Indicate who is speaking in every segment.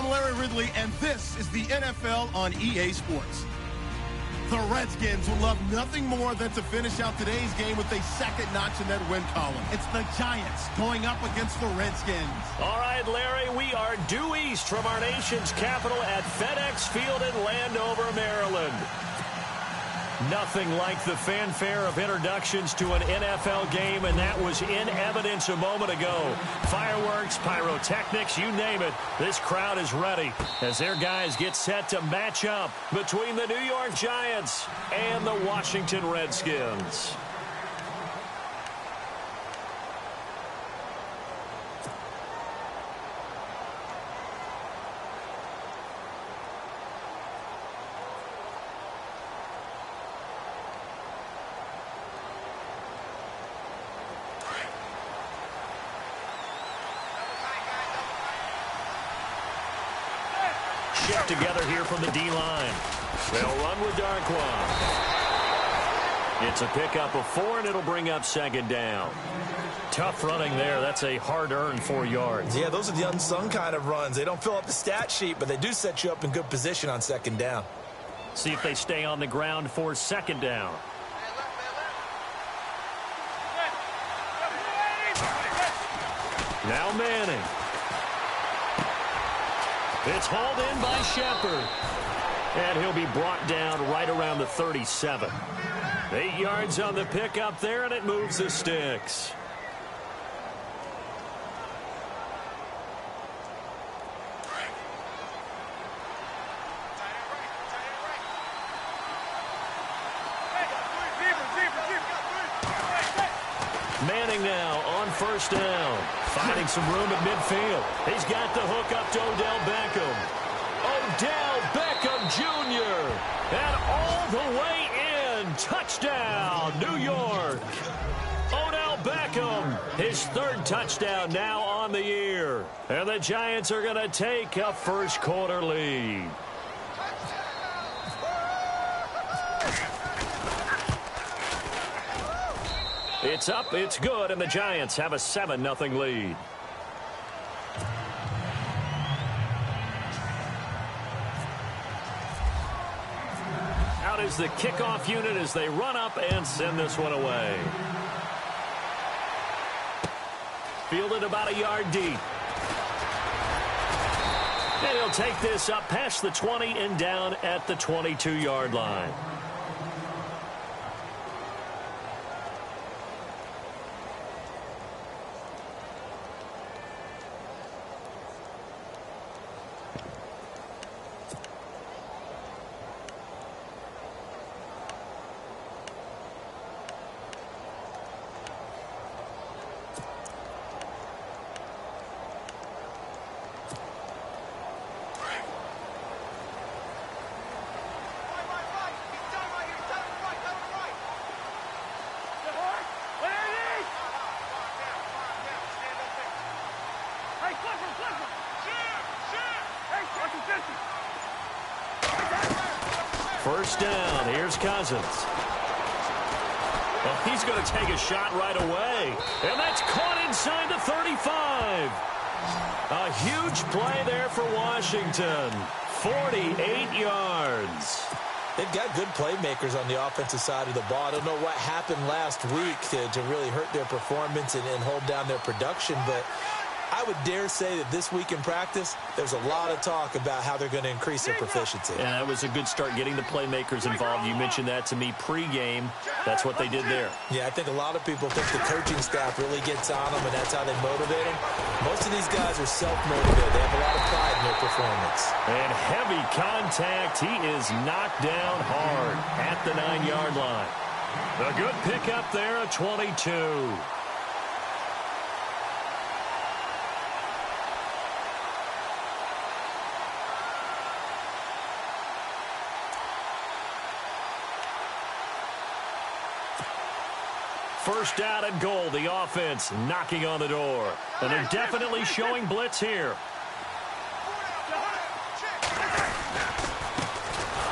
Speaker 1: I'm Larry Ridley, and this is the NFL on EA Sports. The Redskins would love nothing more than to finish out today's game with a second notch in that win column. It's the Giants going up against the Redskins.
Speaker 2: All right, Larry, we are due east from our nation's capital at FedEx Field in Landover, Maryland. Nothing like the fanfare of introductions to an NFL game, and that was in evidence a moment ago. Fireworks, pyrotechnics, you name it. This crowd is ready as their guys get set to match up between the New York Giants and the Washington Redskins. Shift together here from the D-line. They'll run with Darquan. It's a pickup of 4, and it'll bring up second down. Tough running there. That's a hard-earned 4 yards.
Speaker 3: Yeah, those are the unsung kind of runs. They don't fill up the stat sheet, but they do set you up in good position on second down.
Speaker 2: See if they stay on the ground for second down. Now Manning. It's hauled in by Shepard. And he'll be brought down right around the 37. 8 yards on the pickup there, and it moves the sticks. Manning now on first down. Finding some room at midfield. He's got the hook up to Odell Beckham. Odell Beckham Jr. And all the way in. Touchdown, New York. Odell Beckham, his 3rd touchdown now on the year. And the Giants are going to take a first quarter lead. It's up, it's good, and the Giants have a 7-0 lead. Out is the kickoff unit as they run up and send this one away. Fielded about a yard deep. And he'll take this up past the 20 and down at the 22-yard line. First down. Here's Cousins. Well, he's going to take a shot right away. And that's caught inside the 35. A huge play there for Washington. 48 yards.
Speaker 3: They've got good playmakers on the offensive side of the ball. I don't know what happened last week to really hurt their performance and hold down their production, but I would dare say that this week in practice, there's a lot of talk about how they're going to increase their proficiency.
Speaker 2: Yeah, that was a good start getting the playmakers involved. You mentioned that to me pregame. That's what they did there.
Speaker 3: Yeah, I think a lot of people think the coaching staff really gets on them, and that's how they motivate them. Most of these guys are self-motivated. They have a lot of pride in their performance.
Speaker 2: And heavy contact. He is knocked down hard at the 9-yard line. A good pickup there, a 22. First down and goal. The offense knocking on the door. And they're definitely showing blitz here.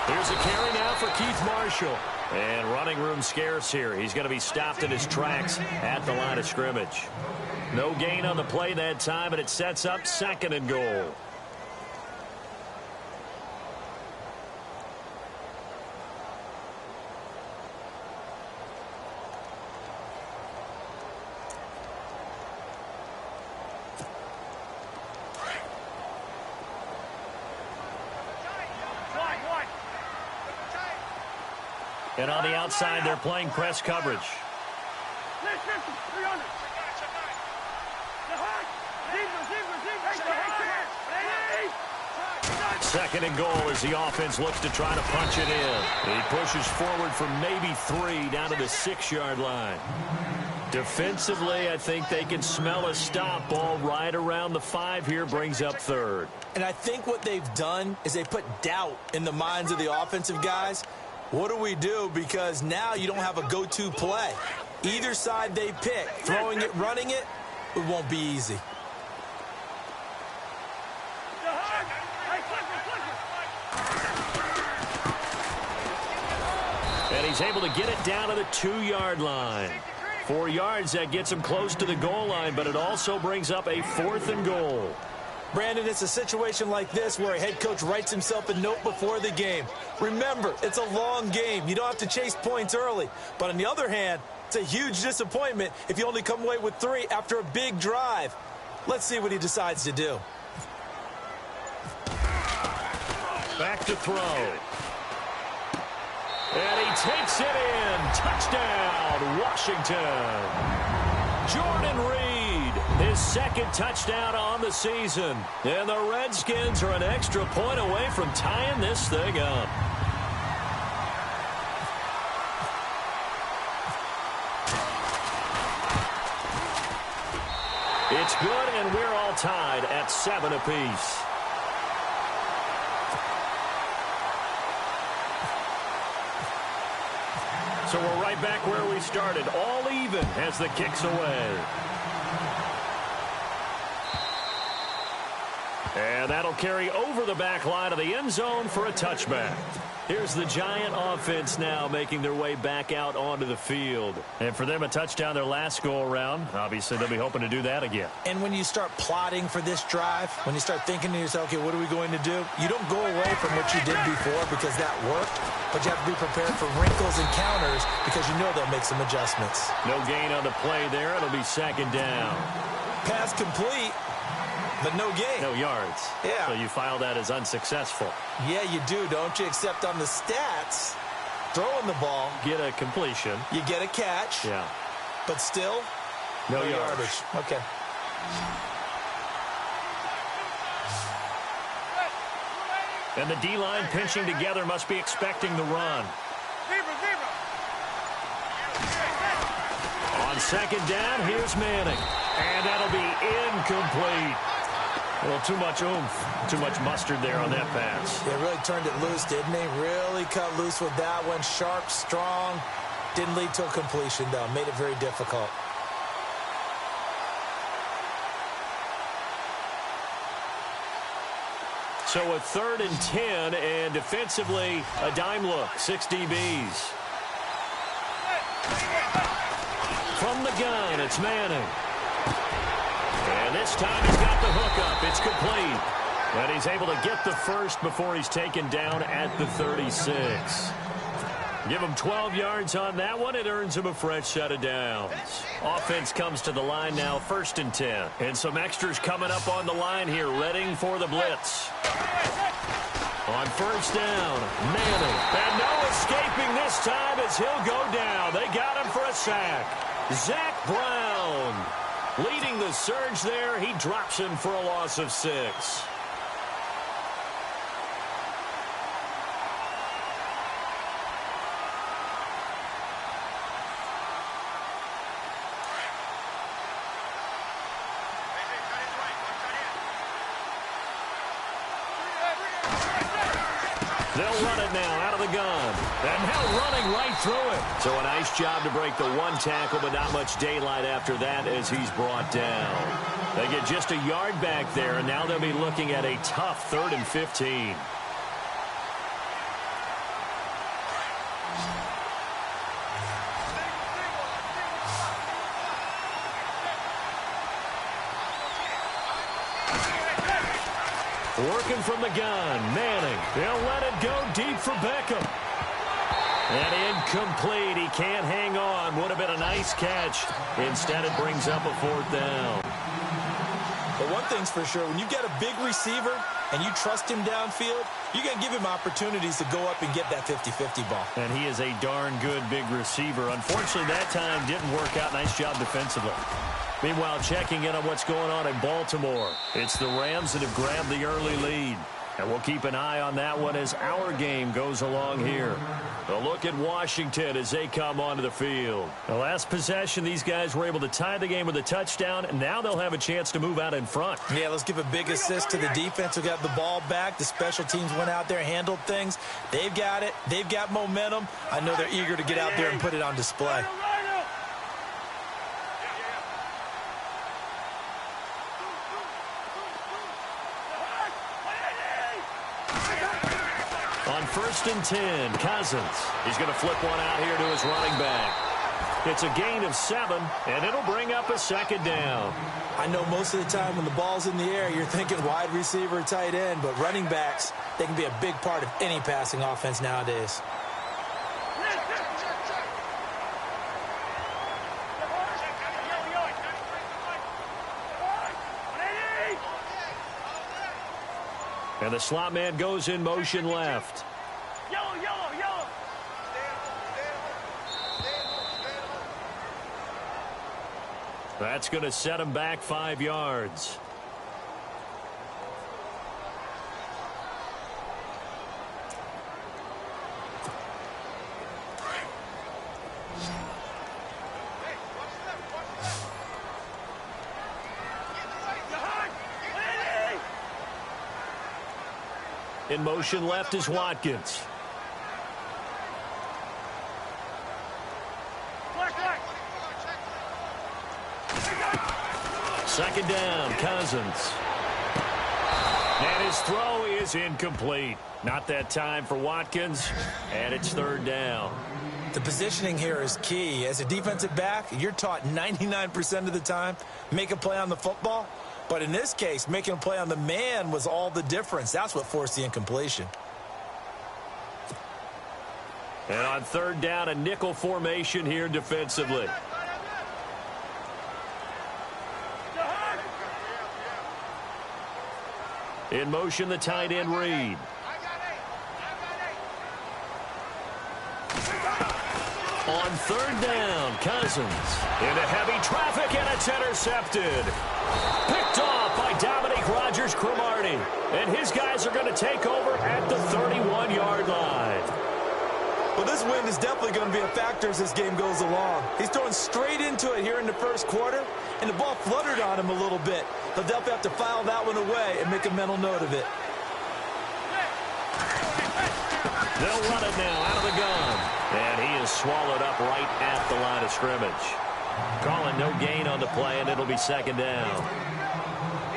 Speaker 2: Here's a carry now for Keith Marshall. And running room scarce here. He's going to be stopped in his tracks at the line of scrimmage. No gain on the play that time, and it sets up second and goal. And on the outside, they're playing press coverage. Second and goal as the offense looks to try to punch it in. He pushes forward for maybe 3 down to the 6-yard line. Defensively, I think they can smell a stop. Ball right around the 5 here, brings up third.
Speaker 3: And I think what they've done is they put doubt in the minds of the offensive guys. What do we do? Because now you don't have a go-to play. Either side they pick, throwing it, running it, it won't be easy.
Speaker 2: And he's able to get it down to the 2-yard line. 4 yards, that gets him close to the goal line, but it also brings up a 4th and goal.
Speaker 3: Brandon, it's a situation like this where a head coach writes himself a note before the game. Remember, it's a long game. You don't have to chase points early. But on the other hand, it's a huge disappointment if you only come away with 3 after a big drive. Let's see what he decides to do.
Speaker 2: Back to throw. And he takes it in. Touchdown, Washington. Jordan Reed, his 2nd touchdown on the season. And the Redskins are an extra point away from tying this thing up. It's good, and we're all tied at 7 apiece. So we're right back where we started, all even as the kick's away. And that'll carry over the back line of the end zone for a touchback. Here's the Giant offense now making their way back out onto the field. And for them, a touchdown their last go-around. Obviously, they'll be hoping to do that again.
Speaker 3: And when you start plotting for this drive, when you start thinking to yourself, okay, what are we going to do? You don't go away from what you did before because that worked, but you have to be prepared for wrinkles and counters because you know they'll make some adjustments.
Speaker 2: No gain on the play there. It'll be 2nd down.
Speaker 3: Pass complete. But no gain.
Speaker 2: No yards.
Speaker 3: Yeah.
Speaker 2: So you file that as unsuccessful.
Speaker 3: Yeah, you do, don't you? Except on the stats, throwing the ball.
Speaker 2: Get a completion.
Speaker 3: You get a catch.
Speaker 2: Yeah.
Speaker 3: But still,
Speaker 2: no yardage.
Speaker 3: Okay.
Speaker 2: And the D-line pinching together must be expecting the run. On 2nd down, here's Manning. And that'll be incomplete. Well, too much oomph, too much mustard there on that pass.
Speaker 3: They really turned it loose, didn't they? Really cut loose with that one. Sharp, strong. Didn't lead to a completion, though. Made it very difficult.
Speaker 2: So a 3rd and 10, and defensively, a dime look. 6 DBs. From the gun, it's Manning. And this time he's got the hook up. It's complete. And he's able to get the first before he's taken down at the 36. Give him 12 yards on that one. It earns him a fresh set of downs. Offense comes to the line now, 1st and 10. And some extras coming up on the line here, readying for the blitz. On 1st down, Manning. And no escaping this time as he'll go down. They got him for a sack. Zach Brown leading the surge there. He drops him for a loss of 6. They'll run it now out of the gun. And now running right through it. So a nice job to break the 1 tackle, but not much daylight after that as he's brought down. They get just a yard back there, and now they'll be looking at a tough 3rd and 15. Working from the gun, Manning. They'll let it go deep for Beckham. And incomplete. He can't hang on. Would have been a nice catch. Instead, it brings up a 4th down.
Speaker 3: But one thing's for sure, when you've got a big receiver and you trust him downfield, you're going to give him opportunities to go up and get that 50-50 ball.
Speaker 2: And he is a darn good big receiver. Unfortunately, that time didn't work out. Nice job defensively. Meanwhile, checking in on what's going on in Baltimore. It's the Rams that have grabbed the early lead. And we'll keep an eye on that one as our game goes along here. A look at Washington as they come onto the field. The last possession, these guys were able to tie the game with a touchdown, and now they'll have a chance to move out in front.
Speaker 3: Yeah, let's give a big assist to the defense who got the ball back. The special teams went out there, handled things. They've got it. They've got momentum. I know they're eager to get out there and put it on display.
Speaker 2: On 1st and 10, Cousins. He's going to flip one out here to his running back. It's a gain of 7, and it'll bring up a 2nd down.
Speaker 3: I know most of the time when the ball's in the air, you're thinking wide receiver, tight end, but running backs, they can be a big part of any passing offense nowadays.
Speaker 2: And the slot man goes in motion left. That's going to set him back 5 yards. In motion left is Watkins. Second down, Cousins. And his throw is incomplete. Not that time for Watkins, and it's 3rd down.
Speaker 3: The positioning here is key. As a defensive back, you're taught 99% of the time, make a play on the football. But in this case, making a play on the man was all the difference. That's what forced the incompletion.
Speaker 2: And on 3rd down, a nickel formation here defensively. In motion, the tight end Reed. On 3rd down, Cousins. Into heavy traffic, and it's intercepted. Picked off by Dominique Rodgers-Cromartie. And his guys are going to take over at the 31-yard line.
Speaker 3: Well, this wind is definitely going to be a factor as this game goes along. He's throwing straight into it here in the 1st quarter, and the ball fluttered on him a little bit. They'll definitely have to file that one away and make a mental note of it.
Speaker 2: They'll run it now out of the gun. And he is swallowed up right at the line of scrimmage. Calling no gain on the play, and it'll be 2nd down.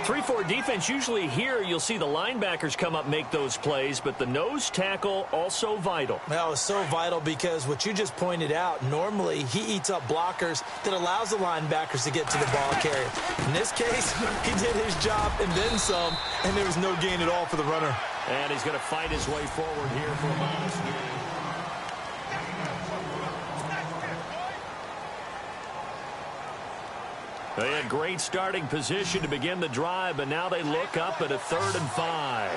Speaker 2: 3-4 defense, usually here you'll see the linebackers come up, make those plays, but the nose tackle also vital.
Speaker 3: That was so vital because what you just pointed out, normally he eats up blockers that allows the linebackers to get to the ball carrier. In this case, he did his job and then some, and there was no gain at all for the runner.
Speaker 2: And he's going to fight his way forward here for a modest gain. They had great starting position to begin the drive, but now they look up at a 3rd and 5.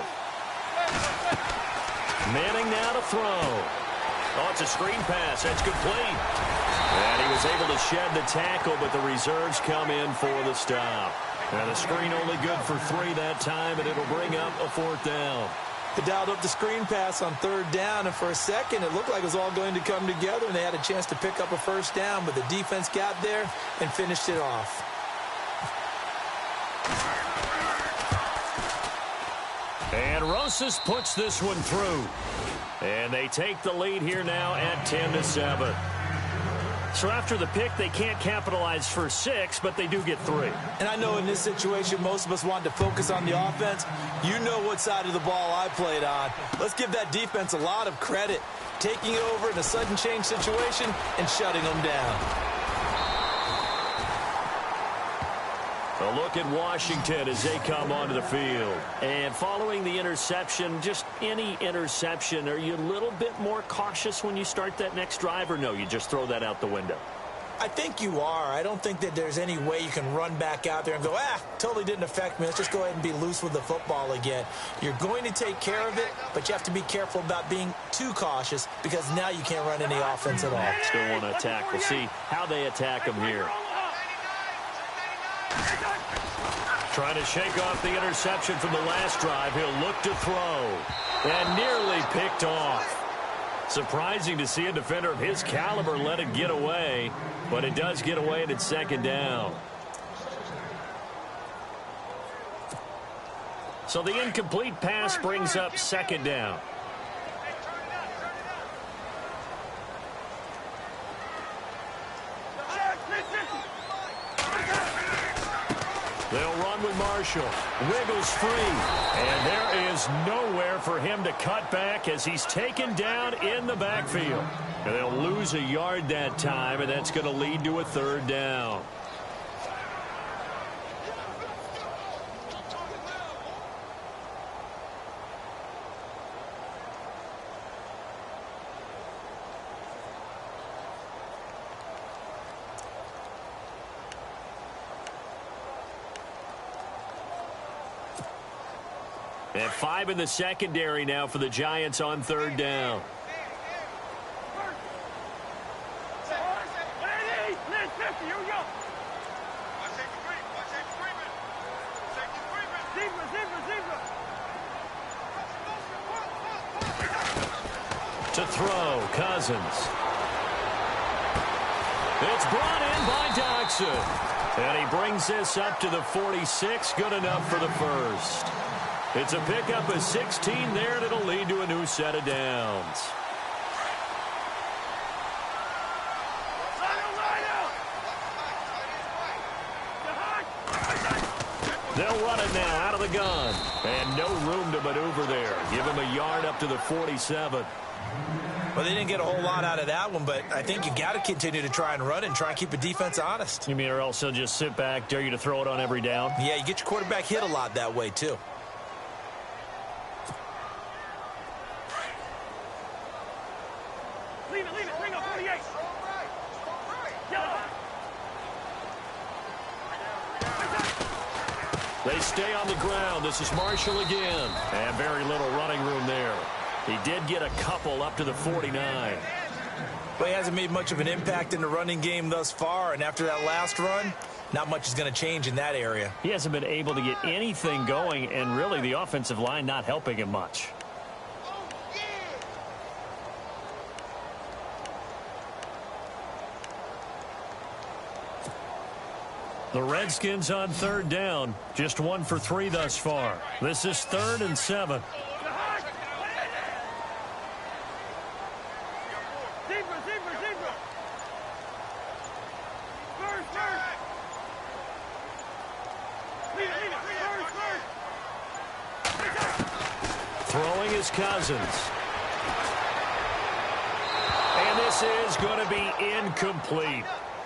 Speaker 2: Manning now to throw. Oh, it's a screen pass. That's complete. And he was able to shed the tackle, but the reserves come in for the stop. And the screen only good for 3 that time, and it'll bring up a 4th down.
Speaker 3: They dialed up the screen pass on 3rd down, and for a second it looked like it was all going to come together, and they had a chance to pick up a 1st down, but the defense got there and finished it off.
Speaker 2: And Rosas puts this one through. And they take the lead here now at 10-7. So after the pick, they can't capitalize for 6, but they do get 3.
Speaker 3: And I know in this situation, most of us want to focus on the offense. You know what side of the ball I played on. Let's give that defense a lot of credit. Taking over in a sudden change situation and shutting them down.
Speaker 2: A look at Washington as they come onto the field. And following the interception, just any interception, are you a little bit more cautious when you start that next drive, or no, you just throw that out the window?
Speaker 3: I think you are. I don't think that there's any way you can run back out there and go, totally didn't affect me. Let's just go ahead and be loose with the football again. You're going to take care of it, but you have to be careful about being too cautious because now you can't run any offense at all.
Speaker 2: Still want to attack. We'll see how they attack him here. Trying to shake off the interception from the last drive. He'll look to throw. And nearly picked off. Surprising to see a defender of his caliber let it get away, but it does get away and it's second down. So the incomplete pass brings up second down. They'll run with Marshall. Wiggles free. And there is nowhere for him to cut back as he's taken down in the backfield. And they'll lose a yard that time, and that's going to lead to a third down. And 5 in the secondary now for the Giants on third down. To throw, Cousins. It's brought in by Dodson. And he brings this up to the 46. Good enough for the first. It's a pickup of 16 there, and it'll lead to a new set of downs. They'll run it now out of the gun. And no room to maneuver there. Give him a yard up to the 47.
Speaker 3: Well, they didn't get a whole lot out of that one, but I think you got to continue to try and run and try and keep the defense honest.
Speaker 2: You mean or else they'll just sit back, dare you to throw it on every down?
Speaker 3: Yeah, you get your quarterback hit a lot that way, too.
Speaker 2: They stay on the ground. This is Marshall again. And very little running room there. He did get a couple up to the 49.
Speaker 3: Well, he hasn't made much of an impact in the running game thus far. And after that last run, not much is going to change in that area.
Speaker 2: He hasn't been able to get anything going. And really the offensive line not helping him much. The Redskins on third down. Just 1 for 3 thus far. This is 3rd and 7. Throwing is Cousins. And this is going to be incomplete.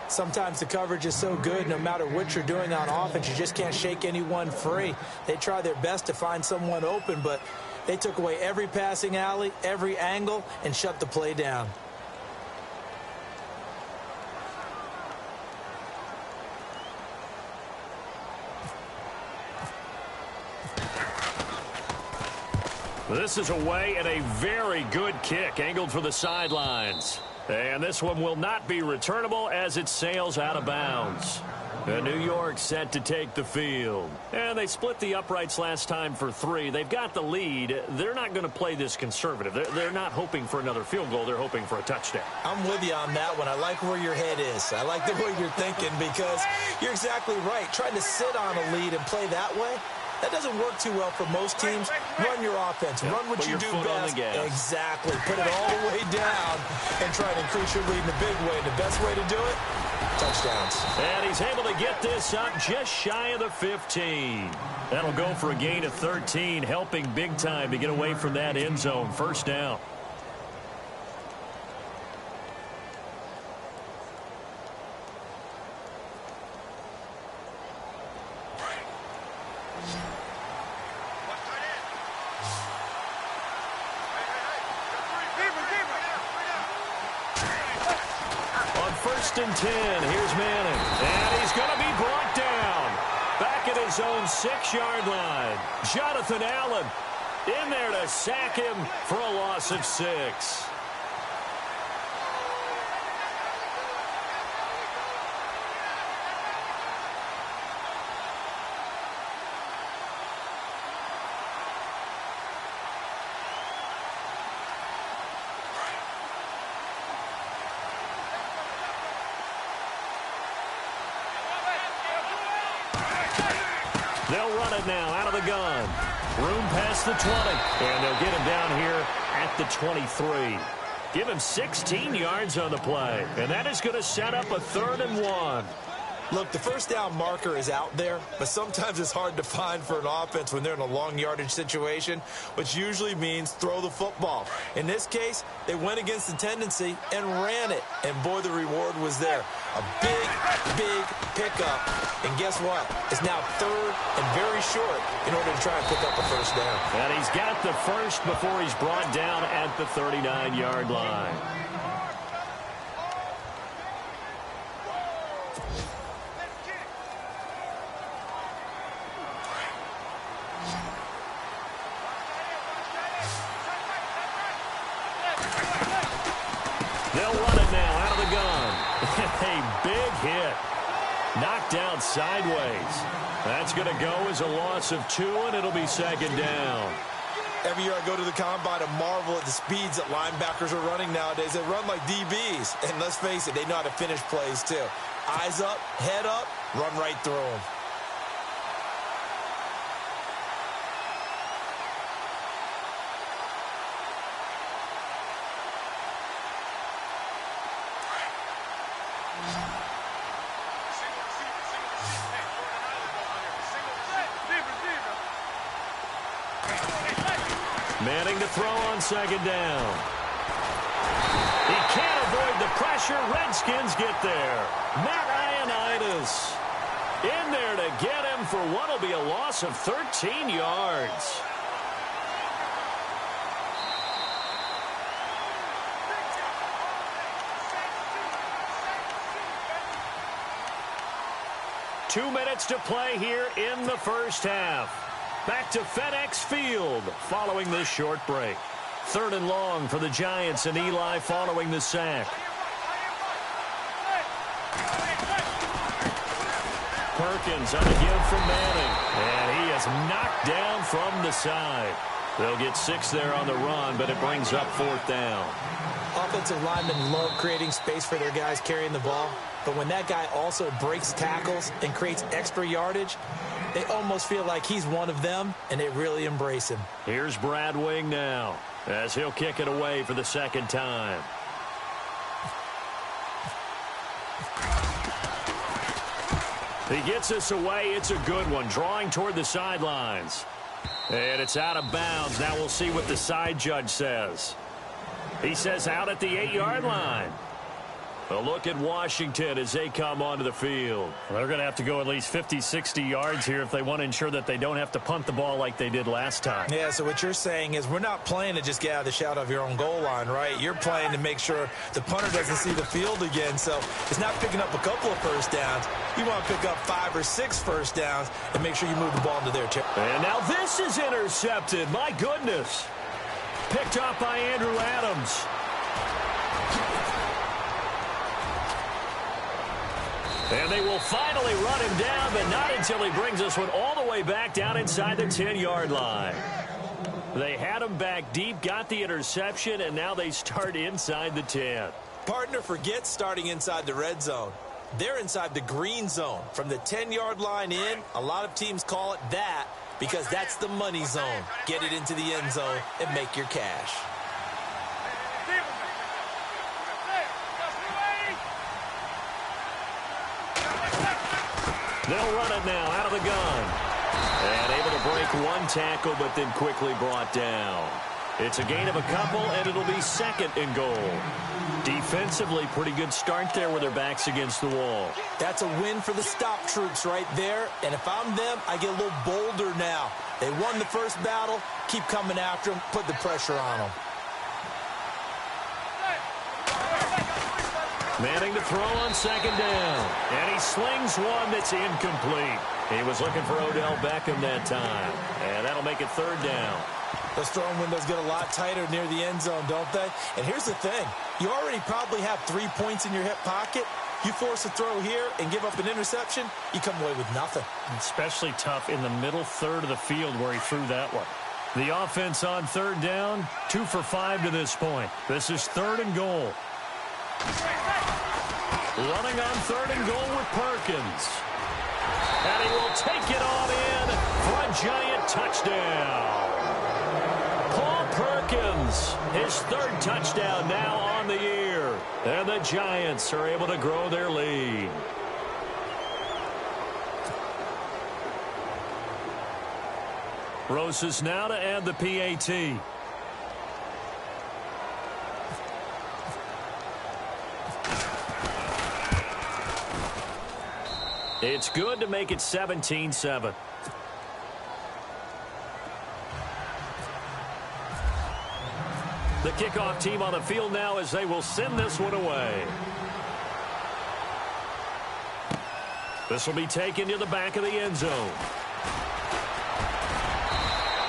Speaker 3: Sometimes the coverage is so good, no matter what you're doing on offense, you just can't shake anyone free. They try their best to find someone open, but they took away every passing alley, every angle, and shut the play down.
Speaker 2: This is away and a very good kick, angled for the sidelines. And this one will not be returnable as it sails out of bounds. New York set to take the field. And they split the uprights last time for 3. They've got the lead. They're not going to play this conservative. They're not hoping for another field goal. They're hoping for a touchdown.
Speaker 3: I'm with you on that one. I like where your head is. I like the way you're thinking because you're exactly right. Trying to sit on a lead and play that way, that doesn't work too well for most teams. Run your offense. Run what you do best. Exactly. Put it all the way down and try to increase your lead in a big way. And the best way to do it, touchdowns.
Speaker 2: And he's able to get this up just shy of the 15. That'll go for a gain of 13, helping big time to get away from that end zone. First down. 1st and 10. Here's Manning. And he's going to be brought down. Back at his own 6-yard line. Jonathan Allen in there to sack him for a loss of 6. They'll run it now out of the gun. Room past the 20. And they'll get him down here at the 23. Give him 16 yards on the play. And that is going to set up a 3rd and 1.
Speaker 3: Look, the first down marker is out there, but sometimes it's hard to find for an offense when they're in a long yardage situation, which usually means throw the football. In this case, they went against the tendency and ran it. And, boy, the reward was there. A big, big pickup. And guess what? It's now 3rd and very short in order to try and pick up a first down.
Speaker 2: And he's got the first before he's brought down at the 39-yard line. They'll run it now out of the gun. A big hit. Knocked down sideways. That's going to go as a loss of 2, and it'll be 2nd down.
Speaker 3: Every year I go to the combine and marvel at the speeds that linebackers are running nowadays. They run like DBs. And let's face it, they know how to finish plays too. Eyes up, head up, run right through them.
Speaker 2: Manning to throw on 2nd down. He can't avoid the pressure. Redskins get there. Matt Ioannidis in there to get him for what will be a loss of 13 yards. Two minutes to play here in the first half. Back to FedEx Field following this short break. 3rd and long for the Giants, and Eli following the sack. Perkins on a give from Manning. And he is knocked down from the side. They'll get 6 there on the run, but it brings up 4th down.
Speaker 3: Offensive linemen love creating space for their guys carrying the ball. But when that guy also breaks tackles and creates extra yardage, they almost feel like he's one of them, and they really embrace him.
Speaker 2: Here's Brad Wing now, as he'll kick it away for the 2nd time. He gets us away. It's a good one, drawing toward the sidelines. And it's out of bounds. Now we'll see what the side judge says. He says out at the 8-yard line. A look at Washington as they come onto the field.
Speaker 4: Well, they're going to have to go at least 50, 60 yards here if they want to ensure that they don't have to punt the ball like they did last time.
Speaker 3: Yeah, so what you're saying is we're not playing to just get out of the shadow of your own goal line, right? You're playing to make sure the punter doesn't see the field again. So it's not picking up a couple of first downs. You want to pick up 5 or 6 first downs and make sure you move the ball into their territory.
Speaker 2: And now this is intercepted. My goodness. Picked up by Andrew Adams. And they will finally run him down, but not until he brings us one all the way back down inside the 10-yard line. They had him back deep, got the interception, and now they start inside the 10.
Speaker 3: Partner forgets starting inside the red zone. They're inside the green zone. From the 10-yard line in, a lot of teams call it that because that's the money zone. Get it into the end zone and make your cash.
Speaker 2: They'll run it now out of the gun. And able to break one tackle, but then quickly brought down. It's a gain of a couple, and it'll be 2nd and goal. Defensively, pretty good start there with their backs against the wall.
Speaker 3: That's a win for the stop troops right there. And if I'm them, I get a little bolder now. They won the first battle. Keep coming after them. Put the pressure on them.
Speaker 2: Manning to throw on second down. And he slings one that's incomplete. He was looking for Odell Beckham that time. And that'll make it third down.
Speaker 3: Those throwing windows get a lot tighter near the end zone, don't they? And here's the thing. You already probably have 3 points in your hip pocket. You force a throw here and give up an interception, you come away with nothing.
Speaker 4: Especially tough in the middle third of the field where he threw that one. The offense on third down, 2 for 5 to this point. This is third and goal. Running on third and goal with Perkins. And he will take it on in for a giant touchdown. Paul Perkins, his third touchdown now on the year. And the Giants are able to grow their lead. Rosas now to add the PAT. It's good to make it 17-7. The kickoff team on the field now as they will send this one away. This will be taken to the back of the end zone.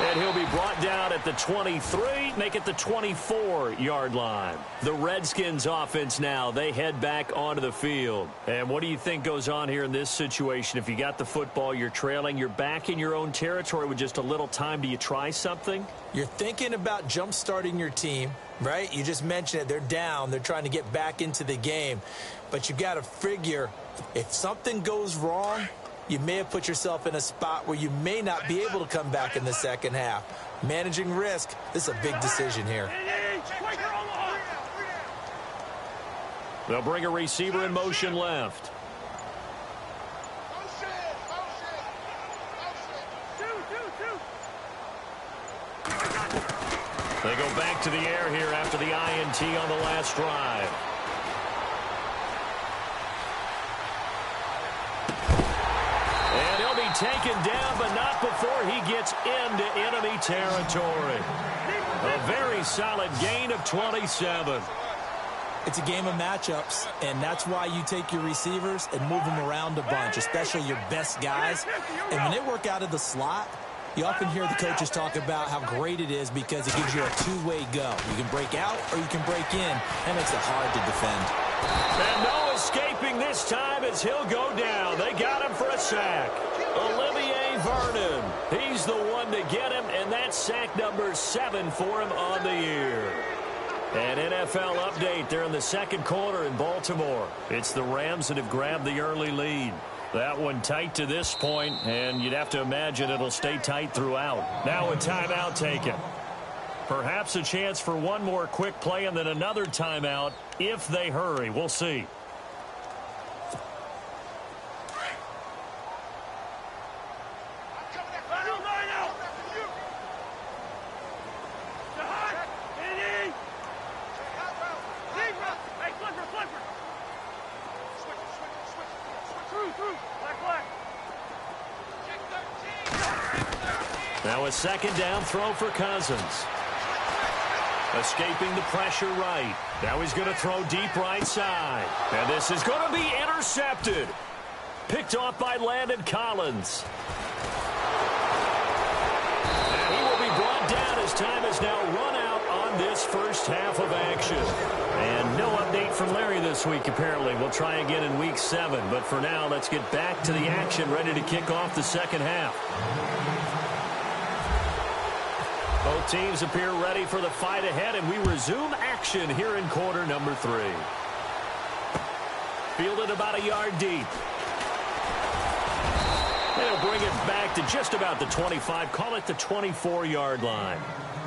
Speaker 4: And he'll be brought down at the 23, make it the 24-yard line. The Redskins offense now, they head back onto the field. And what do you think goes on here in this situation? If you got the football, you're trailing, you're back in your own territory with just a little time. Do you try something?
Speaker 3: You're thinking about jump-starting your team, right? You just mentioned it. They're down. They're trying to get back into the game. But you got to figure if something goes wrong, you may have put yourself in a spot where you may not be able to come back in the second half. Managing risk, this is a big decision here.
Speaker 2: They'll bring a receiver in motion left. They go back to the air here after the INT on the last drive. Taken down, but not before he gets into enemy territory. A very solid gain of 27.
Speaker 3: It's a game of matchups, and that's why you take your receivers and move them around a bunch, especially your best guys. And when they work out of the slot, you often hear the coaches talk about how great it is because it gives you a two-way go. You can break out or you can break in. That makes it hard to defend.
Speaker 2: And no escaping this time as he'll go down. They got him for a sack. Olivier Vernon, he's the one to get him, and that's sack number 7 for him on the year. An NFL update there in the second quarter in Baltimore. It's the Rams that have grabbed the early lead. That one tight to this point, and you'd have to imagine it'll stay tight throughout. Now a timeout taken. Perhaps a chance for one more quick play and then another timeout if they hurry. We'll see. Now a second down throw for Cousins. Escaping the pressure right. Now he's going to throw deep right side. And this is going to be intercepted. Picked off by Landon Collins. And he will be brought down as time has now run out on this first half of action. And no update from Larry this week, apparently. We'll try again in week 7. But for now, let's get back to the action, ready to kick off the second half. Both teams appear ready for the fight ahead, and we resume action here in quarter number 3. Fielded about a yard deep. They'll bring it back to just about the 25, call it the 24-yard line.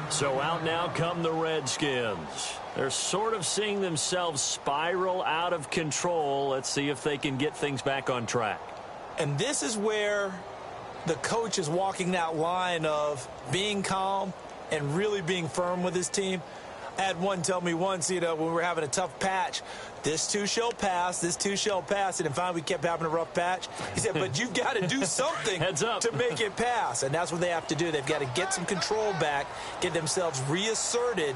Speaker 2: So out now come the Redskins. They're sort of seeing themselves spiral out of control. Let's see if they can get things back on track.
Speaker 3: And this is where the coach is walking that line of being calm and really being firm with his team. I had one tell me once, when we were having a tough patch, this too shall pass, this too shall pass. And finally we kept having a rough patch. He said, but you've got to do something
Speaker 4: Heads up.
Speaker 3: to make it pass. And that's what they have to do. They've got to get some control back, get themselves reasserted,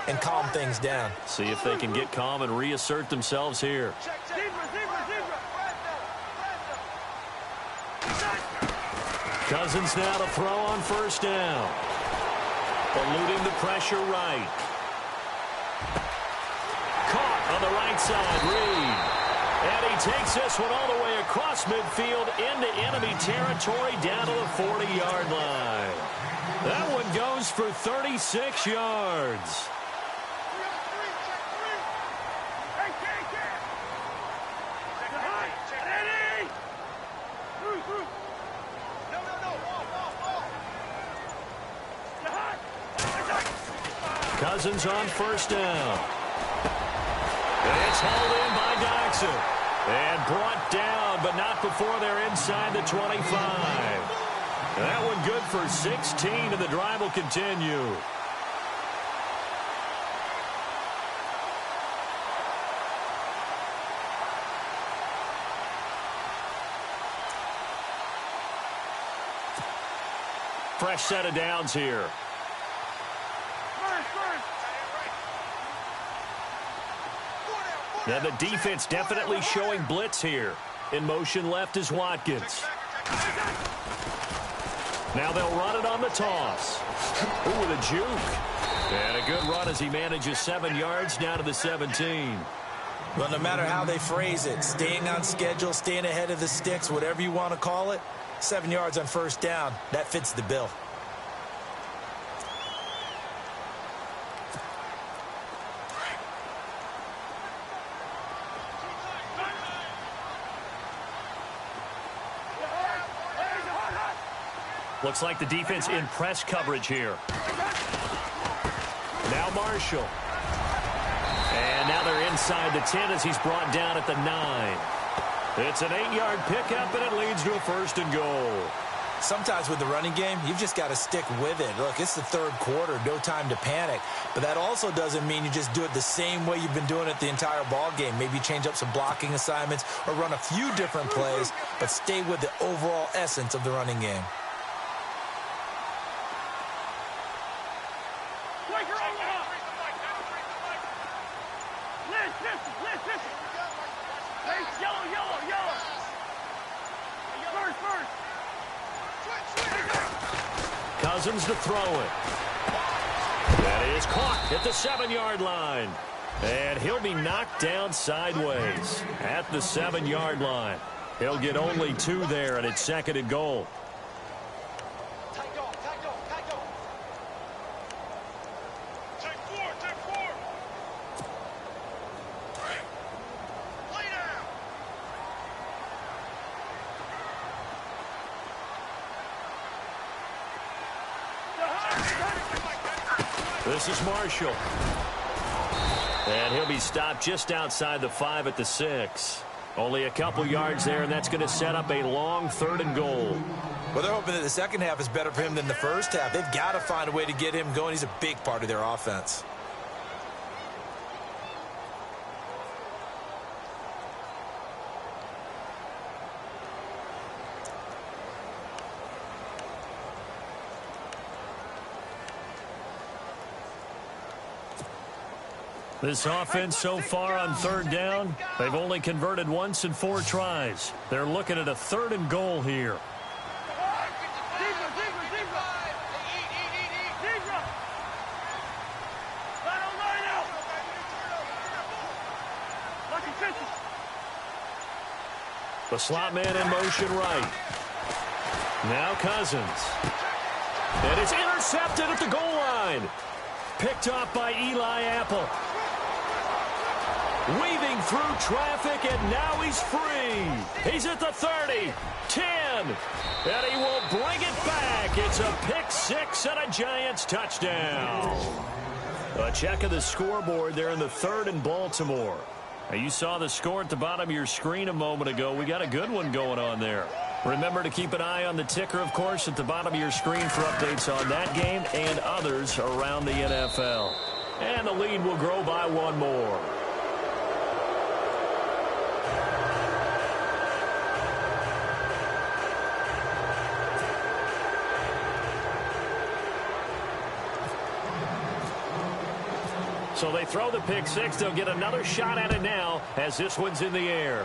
Speaker 3: and calm things down.
Speaker 4: See if they can get calm and reassert themselves here. Cousins now to throw on first down. Eluding the pressure right. Caught on the right side, Reed. And he takes this one all the way across midfield into enemy territory down to the 40-yard line. That one goes for 36 yards. Cousins on first down. It's hauled in by Doxson. And brought down, but not before they're inside the 25. That one good for 16, and the drive will continue. Fresh set of downs here. Now the defense definitely showing blitz here. In motion left is Watkins. Now they'll run it on the toss. Ooh, with a juke. And a good run as he manages 7 yards down to the 17.
Speaker 3: Well, no matter how they phrase it, staying on schedule, staying ahead of the sticks, whatever you want to call it, 7 yards on first down, that fits the bill.
Speaker 4: Looks like the defense in press coverage here. Now Marshall. And now they're inside the 10 as he's brought down at the 9. It's an 8-yard pickup, and it leads to a 1st and goal.
Speaker 3: Sometimes with the running game, you've just got to stick with it. Look, it's the third quarter, no time to panic. But that also doesn't mean you just do it the same way you've been doing it the entire ball game. Maybe change up some blocking assignments or run a few different plays, but stay with the overall essence of the running game.
Speaker 4: Cousins to throw it. That is caught at the 7-yard line. And he'll be knocked down sideways at the 7-yard line. He'll get only 2 there, and it's 2nd and goal. This is Marshall. And he'll be stopped just outside the 5 at the 6. Only a couple yards there, and that's going to set up a long 3rd and goal.
Speaker 3: Well, they're hoping that the second half is better for him than the first half. They've got to find a way to get him going. He's a big part of their offense.
Speaker 4: This offense so far on 3rd down, they've only converted once in 4 tries. They're looking at a 3rd and goal here. The slot man in motion right. Now Cousins. And it's intercepted at the goal line. Picked off by Eli Apple. Weaving through traffic, and now he's free. He's at the 30, 10, and he will bring it back. It's a pick 6 and a Giants touchdown. A check of the scoreboard there in the 3rd and Baltimore. Now, you saw the score at the bottom of your screen a moment ago. We got a good one going on there. Remember to keep an eye on the ticker, of course, at the bottom of your screen for updates on that game and others around the NFL. And the lead will grow by 1 more. So they throw the pick six. They'll get another shot at it now as this one's in the air.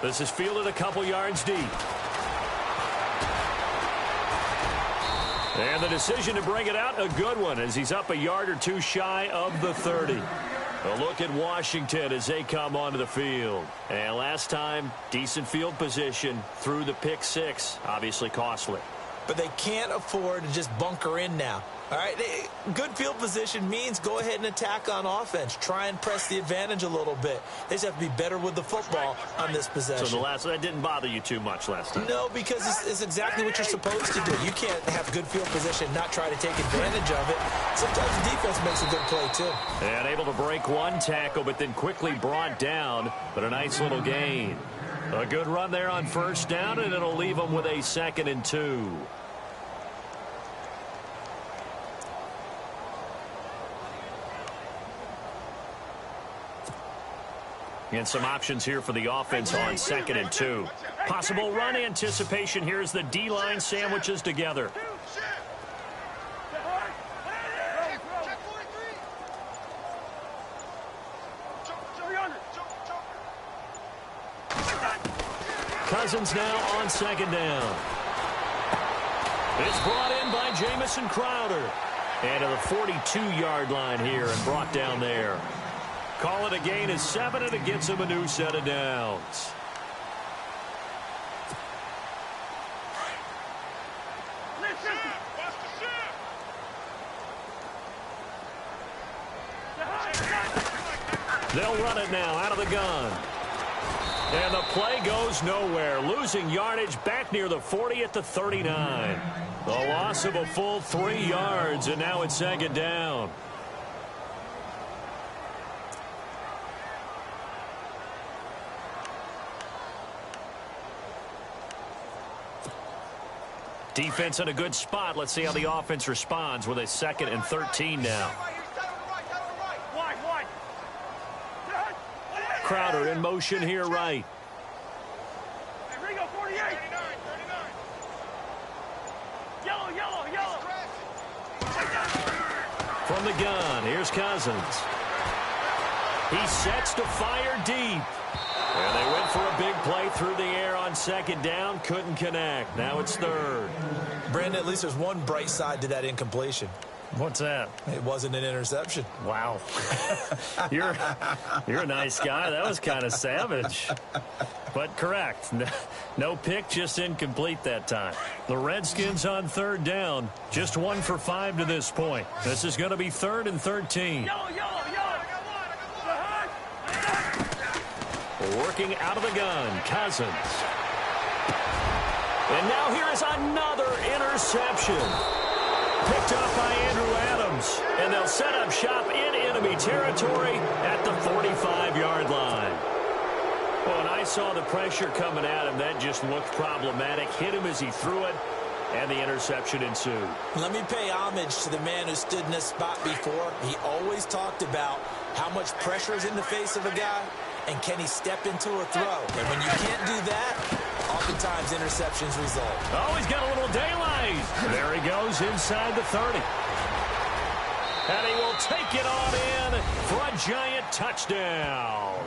Speaker 4: This is fielded a couple yards deep. And the decision to bring it out, a good one, as he's up a yard or two shy of the 30. A look at Washington as they come onto the field. And last time, decent field position through the pick six. Obviously costly.
Speaker 3: But they can't afford to just bunker in now. All right, good field position means go ahead and attack on offense. Try and press the advantage a little bit. They just have to be better with the football on this possession.
Speaker 4: So that didn't bother you too much last time?
Speaker 3: No, because it's exactly what you're supposed to do. You can't have good field position and not try to take advantage of it. Sometimes the defense makes a good play, too.
Speaker 4: And able to break one tackle, but then quickly brought down. But a nice little gain. A good run there on first down, and it'll leave them with a 2nd and 2. And some options here for the offense on 2nd and 2. Possible run anticipation here as the D-line sandwiches together. Cousins now on 2nd down. It's brought in by Jamison Crowder. And to the 42-yard line here and brought down there. Call it a gain of 7, and it gets him a new set of downs. They'll run it now out of the gun. And the play goes nowhere. Losing yardage back near the 40 at the 39. The loss of a full 3 yards, and now it's 2nd down. Defense in a good spot. Let's see how the offense responds with a 2nd and 13 now. Crowder in motion here right. From the gun, here's Cousins. He sets to fire deep. And they went for a big play through the air on 2nd down. Couldn't connect. Now it's 3rd.
Speaker 3: Brandon, at least there's one bright side to that incompletion.
Speaker 4: What's that?
Speaker 3: It wasn't an interception.
Speaker 4: Wow. You're a nice guy. That was kind of savage. But correct. No pick, just incomplete that time. The Redskins on 3rd down. Just 1 for 5 to this point. This is going to be 3rd and 13. Working out of the gun, Cousins. And now here is another interception. Picked up by Andrew Adams. And they'll set up shop in enemy territory at the 45-yard line. Well, when I saw the pressure coming at him, that just looked problematic. Hit him as he threw it, and the interception ensued.
Speaker 3: Let me pay homage to the man who stood in this spot before. He always talked about how much pressure is in the face of a guy, and can he step into a throw? And when you can't do that, oftentimes interceptions result.
Speaker 4: Oh, he's got a little daylight. There he goes inside the 30. And he will take it on in for a giant touchdown.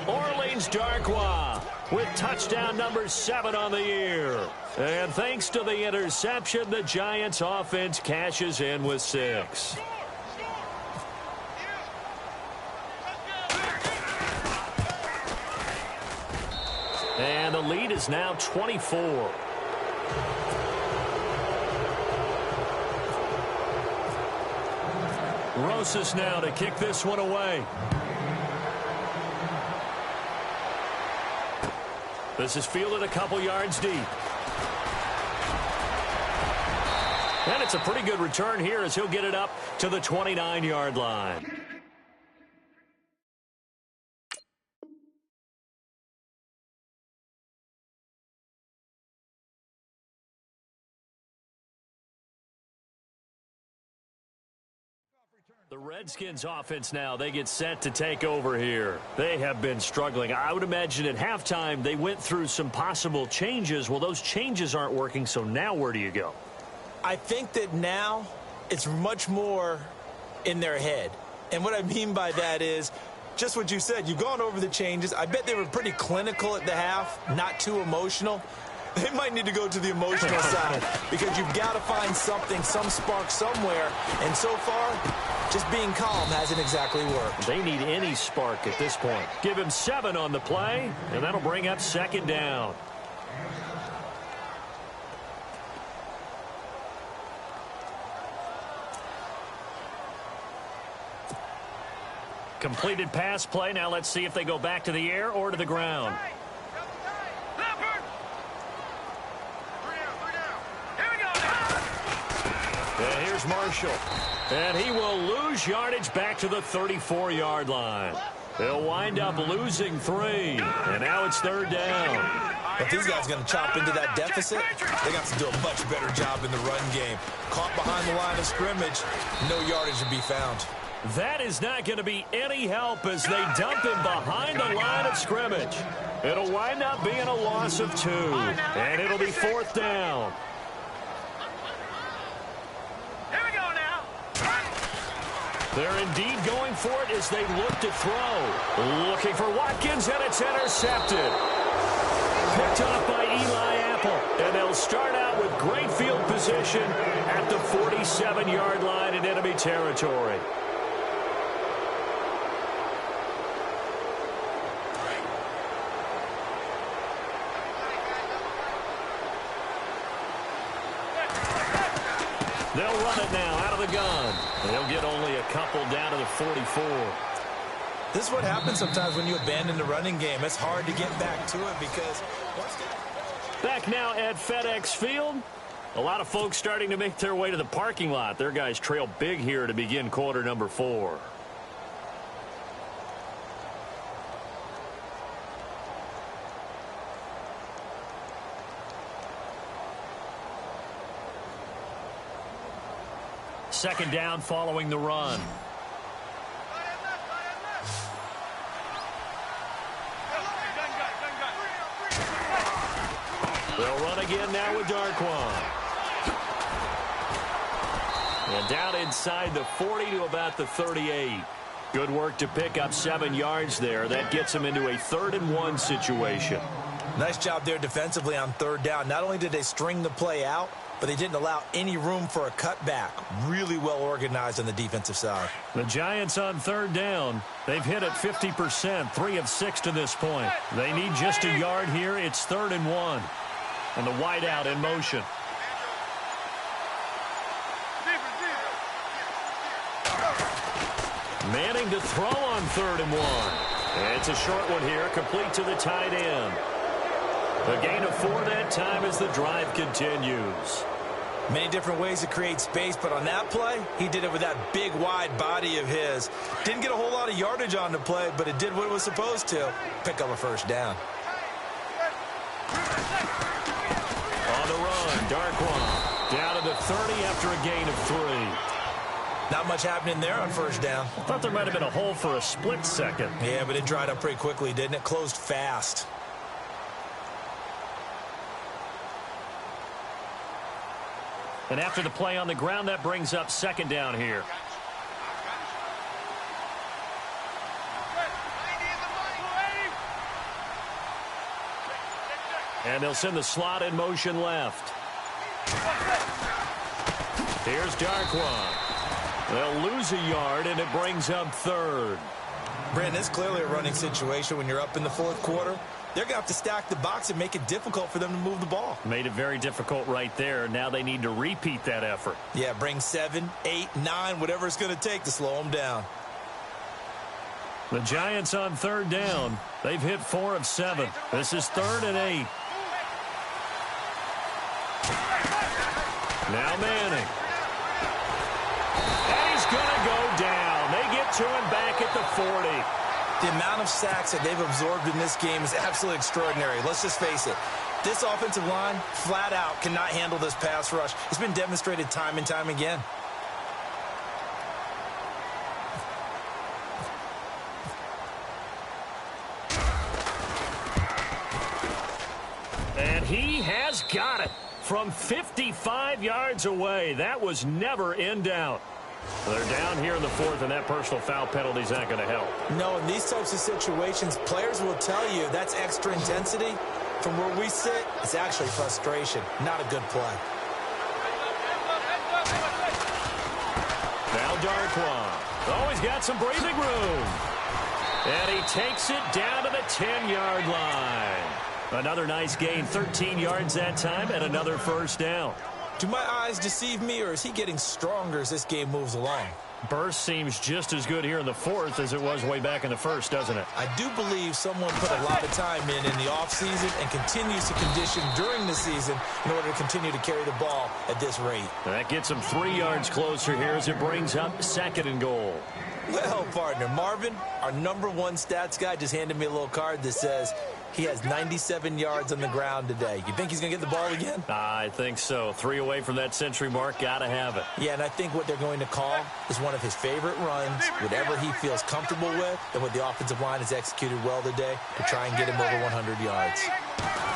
Speaker 4: Orleans Darkwa with touchdown number 7 on the year. And thanks to the interception, the Giants offense cashes in with 6. And the lead is now 24. Rosas now to kick this one away. This is fielded a couple yards deep. And it's a pretty good return here as he'll get it up to the 29-yard line. The Redskins offense now, they get set to take over here. They have been struggling. I would imagine at halftime they went through some possible changes. Well, those changes aren't working, so now where do you go?
Speaker 3: I think that now it's much more in their head. And what I mean by that is just what you said. You've gone over the changes. I bet they were pretty clinical at the half, not too emotional. They might need to go to the emotional side because you've got to find something, some spark somewhere. And so far, just being calm hasn't exactly worked.
Speaker 4: They need any spark at this point. Give him 7 on the play, and that'll bring up 2nd down. Completed pass play. Now let's see if they go back to the air or to the ground. And here's Marshall. And he will lose yardage back to the 34-yard line. They'll wind up losing 3. And now it's 3rd down.
Speaker 3: If these guys are going to chop into that deficit, they got to do a much better job in the run game. Caught behind the line of scrimmage, no yardage to be found.
Speaker 4: That is not going to be any help as they dump him behind the line of scrimmage. It'll wind up being a loss of 2. And it'll be 4th down. They're indeed going for it as they look to throw. Looking for Watkins, and it's intercepted. Picked off by Eli Apple. And they'll start out with great field position at the 47-yard line in enemy territory. They'll run it now out of the gun. They'll get only a couple down to the 44.
Speaker 3: This is what happens sometimes when you abandon the running game. It's hard to get back to it because...
Speaker 4: Back now at FedEx Field. A lot of folks starting to make their way to the parking lot. Their guys trail big here to begin quarter number 4. Second down following the run. They'll run again now with Darquan. And down inside the 40 to about the 38. Good work to pick up 7 yards there. That gets them into a 3rd and 1 situation.
Speaker 3: Nice job there defensively on 3rd down. Not only did they string the play out, but they didn't allow any room for a cutback. Really well organized on the defensive side.
Speaker 4: The Giants on 3rd down. They've hit it 50%, 3 of 6 to this point. They need just a yard here. It's 3rd and 1. And the wideout in motion. Manning to throw on 3rd and 1. And it's a short one here, complete to the tight end. A gain of 4 that time as the drive continues.
Speaker 3: Many different ways to create space, but on that play, he did it with that big, wide body of his. Didn't get a whole lot of yardage on the play, but it did what it was supposed to. Pick up a 1st down.
Speaker 4: On the run, Darquan down to the 30 after a gain of 3.
Speaker 3: Not much happening there on 1st down.
Speaker 4: I thought there might have been a hole for a split second.
Speaker 3: Yeah, but it dried up pretty quickly, didn't it? Closed fast.
Speaker 4: And after the play on the ground, that brings up 2nd down here. And they'll send the slot in motion left. Here's Darquan. They'll lose a yard, and it brings up 3rd.
Speaker 3: Brandon, it's clearly a running situation when you're up in the 4th quarter. They're going to have to stack the box and make it difficult for them to move the ball.
Speaker 4: Made it very difficult right there. Now they need to repeat that effort.
Speaker 3: Yeah, bring 7, 8, 9, whatever it's going to take to slow them down.
Speaker 4: The Giants on 3rd down. They've hit 4 of 7. This is 3rd and 8. Now Manning. And he's going to go down. They get to him back at the 40.
Speaker 3: The amount of sacks that they've absorbed in this game is absolutely extraordinary. Let's just face it. This offensive line, flat out, cannot handle this pass rush. It's been demonstrated time and time again.
Speaker 4: And he has got it. from 55 yards away. That was never in doubt. They're down here in the fourth, and that personal foul penalty is not going to help.
Speaker 3: No, in these types of situations, players will tell you that's extra intensity. From where we sit, it's actually frustration, not a good play.
Speaker 4: Now Darkwa. Oh, he's got some breathing room. And he takes it down to the 10-yard line. Another nice gain, 13 yards that time, and another first down.
Speaker 3: Do my eyes deceive me, or is he getting stronger as this game moves along?
Speaker 4: Burst seems just as good here in the fourth as it was way back in the first, doesn't it?
Speaker 3: I do believe someone put a lot of time in the offseason and continues to condition during the season in order to continue to carry the ball at this rate.
Speaker 4: That gets him 3 yards closer here as it brings up 2nd and goal.
Speaker 3: Well, partner, Marvin, our #1 stats guy just handed me a little card that says he has 97 yards on the ground today. You think he's going to get the ball again?
Speaker 4: I think so. 3 away from that century mark. Got to have it.
Speaker 3: Yeah, and I think what they're going to call is one of his favorite runs, whatever he feels comfortable with, and what the offensive line has executed well today to try and get him over 100 yards.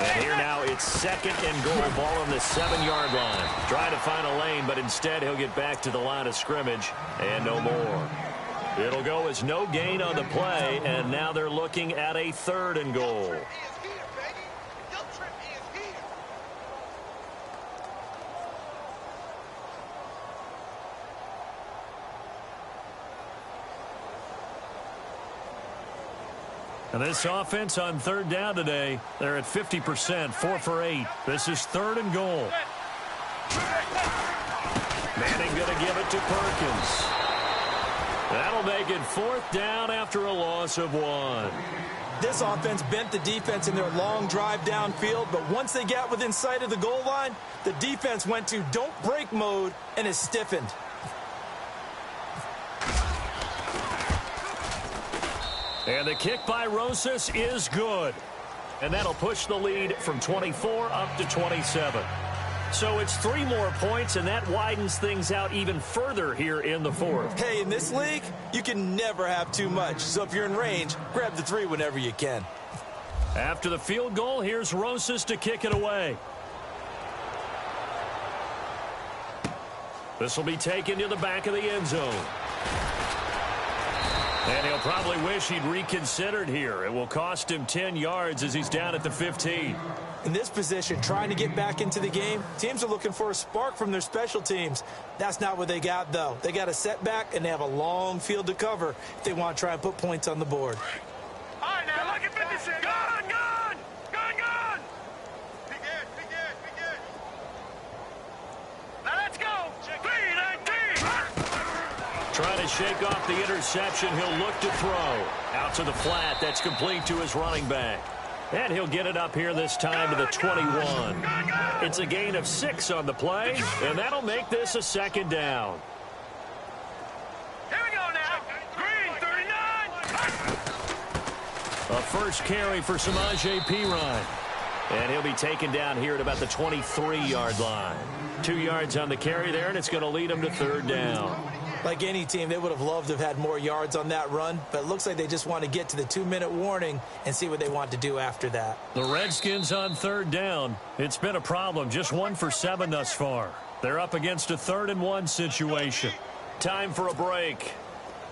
Speaker 4: And here now it's 2nd and goal. Ball on the 7-yard line. Trying to find a lane, but instead he'll get back to the line of scrimmage and no more. It'll go as no gain on the play, and now they're looking at a 3rd and goal. And this offense on 3rd down today, they're at 50%, 4 for 8. This is 3rd and goal. Manning going to give it to Perkins. That'll make it 4th down after a loss of 1.
Speaker 3: This offense bent the defense in their long drive downfield, but once they got within sight of the goal line, the defense went to don't break mode and is stiffened.
Speaker 4: And the kick by Rosas is good. And that'll push the lead from 24 up to 27. So it's 3 more points, and that widens things out even further here in the fourth.
Speaker 3: Hey, in this league, you can never have too much. So if you're in range, grab the 3 whenever you can.
Speaker 4: After the field goal, here's Rosas to kick it away. This will be taken to the back of the end zone. And he'll probably wish he'd reconsidered here. It will cost him 10 yards as he's down at the 15.
Speaker 3: In this position, trying to get back into the game, teams are looking for a spark from their special teams. That's not what they got, though. They got a setback, and they have a long field to cover if they want to try and put points on the board.
Speaker 5: All right, now look at 56. Gone! Be good. Now let's go. 3-19.
Speaker 4: Trying to shake off the interception. He'll look to throw. Out to the flat. That's complete to his running back. And he'll get it up here this time to the 21. It's a gain of 6 on the play, and that'll make this a 2nd down.
Speaker 5: Here we go now. Green, 39.
Speaker 4: A first carry for Samaje Perine. And he'll be taken down here at about the 23-yard line. 2 yards on the carry there, and it's going to lead him to 3rd down.
Speaker 3: Like any team, they would have loved to have had more yards on that run, but it looks like they just want to get to the 2-minute warning and see what they want to do after that.
Speaker 4: The Redskins on 3rd down. It's been a problem. Just 1 for 7 thus far. They're up against a 3rd and 1 situation. Time for a break.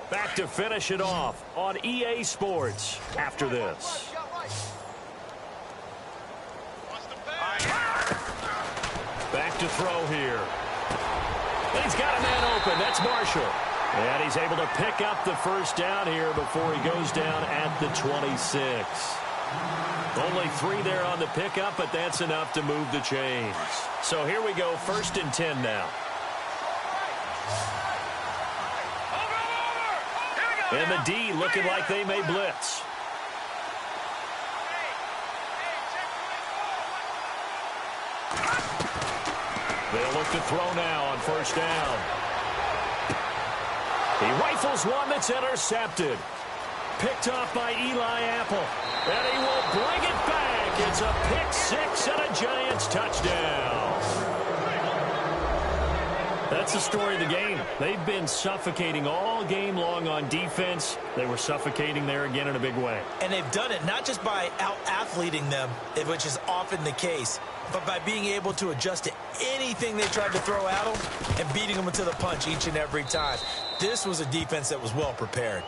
Speaker 4: Back to finish it off on EA Sports after this. Back to throw here. He's got a man open. That's Marshall. And he's able to pick up the first down here before he goes down at the 26. Only 3 there on the pickup, but that's enough to move the chains. So here we go, 1st and 10 now. And the D looking like they may blitz. They'll look to throw now on 1st down. He rifles one that's intercepted. Picked off by Eli Apple. And he will bring it back. It's a pick 6 and a Giants touchdown. That's the story of the game. They've been suffocating all game long on defense. They were suffocating there again in a big way.
Speaker 3: And they've done it not just by out-athleting them, which is often the case, but by being able to adjust to anything they tried to throw at them and beating them to the punch each and every time. This was a defense that was well prepared.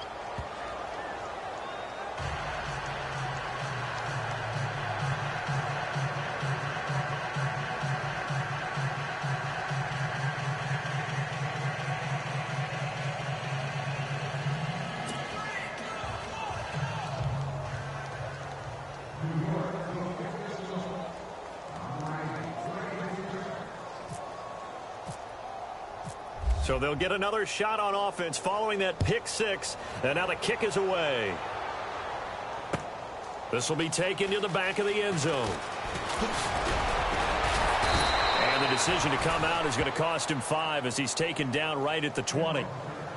Speaker 4: So they'll get another shot on offense following that pick six. And now the kick is away. This will be taken to the back of the end zone. And the decision to come out is going to cost him 5 as he's taken down right at the 20.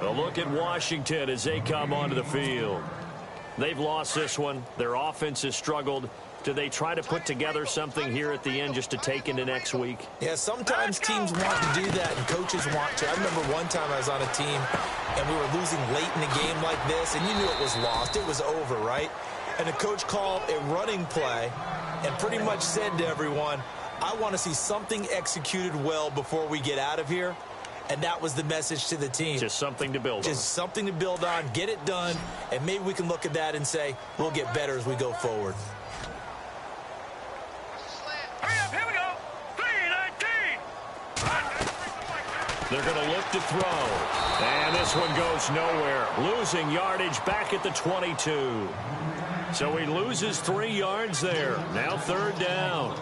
Speaker 4: A look at Washington as they come onto the field. They've lost this one. Their offense has struggled. Do they try to put together something here at the end just to take into next week?
Speaker 3: Yeah, sometimes teams want to do that and coaches want to. I remember one time I was on a team and we were losing late in the game like this, and you knew it was lost. It was over, right? And the coach called a running play and pretty much said to everyone, I want to see something executed well before we get out of here. And that was the message to the team.
Speaker 4: Just something to build on.
Speaker 3: Just something to build on, get it done, and maybe we can look at that and say, we'll get better as we go forward.
Speaker 5: Here we go. 3-19.
Speaker 4: They're going to look to throw. And this one goes nowhere. Losing yardage back at the 22. So he loses 3 yards there. Now 3rd down.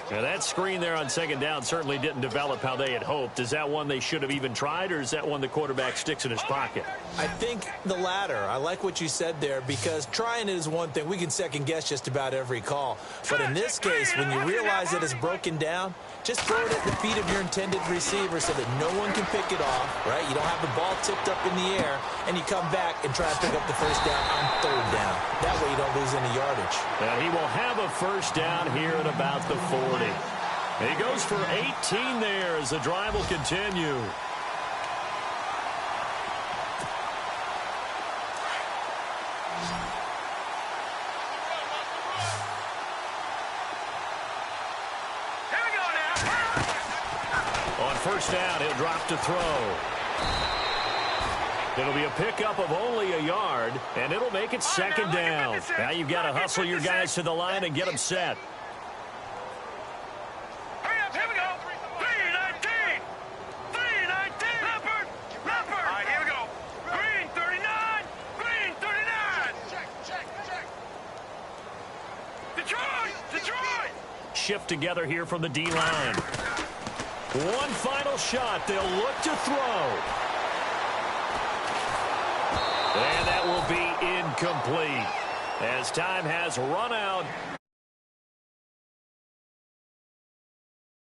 Speaker 4: Now that screen there on 2nd down certainly didn't develop how they had hoped. Is that one they should have even tried, or is that one the quarterback sticks in his pocket?
Speaker 3: I think the latter. I like what you said there, because trying it is one thing. We can second guess just about every call. But in this case, when you realize that it's broken down, just throw it at the feet of your intended receiver so that no one can pick it off, right? You don't have the ball tipped up in the air, and you come back and try to pick up the 1st down on 3rd down. That way you don't lose any yardage.
Speaker 4: And he will have a 1st down here at about the 40. He goes for 18 there as the drive will continue.
Speaker 5: Here we go now.
Speaker 4: On 1st down, he'll drop to throw. It'll be a pickup of only a yard, and it'll make it 2nd down. Now you've got to hustle your guys to the line and get them set.
Speaker 5: Here we go. 3-19. 3-19. Leopard. All right, here we go. Green 39. Green 39. Check. Detroit.
Speaker 4: Shift together here from the D-line. One final shot. They'll look to throw. And that will be incomplete as time has run out.